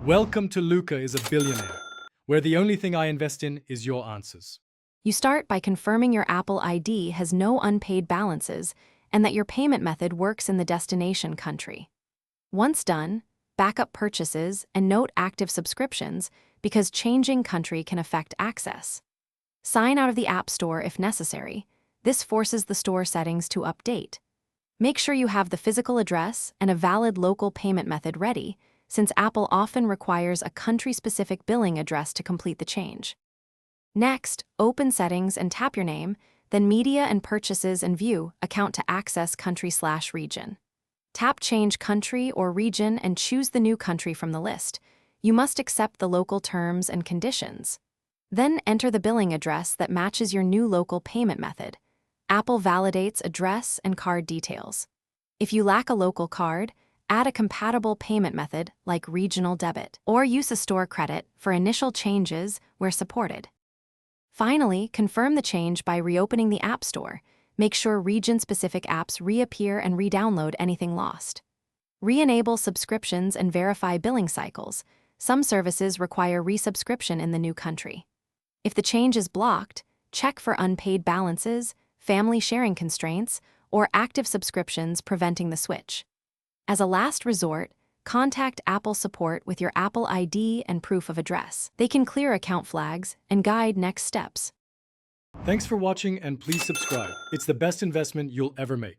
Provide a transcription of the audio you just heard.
Welcome to Luca is a Billionaire, where the only thing I invest in is your answers. You start by confirming your Apple ID has no unpaid balances and that your payment method works in the destination country. Once done, back up purchases and note active subscriptions because changing country can affect access. Sign out of the App Store if necessary. This forces the store settings to update. Make sure you have the physical address and a valid local payment method ready, since Apple often requires a country-specific billing address to complete the change. Next, open Settings and tap your name, then Media and Purchases and view Account to access country/region. Tap Change Country or Region and choose the new country from the list. You must accept the local terms and conditions. Then enter the billing address that matches your new local payment method. Apple validates address and card details. If you lack a local card, add a compatible payment method like regional debit, or use a store credit for initial changes where supported. Finally, confirm the change by reopening the App Store. Make sure region-specific apps reappear and re-download anything lost. Re-enable subscriptions and verify billing cycles. Some services require resubscription in the new country. If the change is blocked, check for unpaid balances, family sharing constraints, or active subscriptions preventing the switch. As a last resort, contact Apple support with your Apple ID and proof of address. They can clear account flags and guide next steps. Thanks for watching and please subscribe. It's the best investment you'll ever make.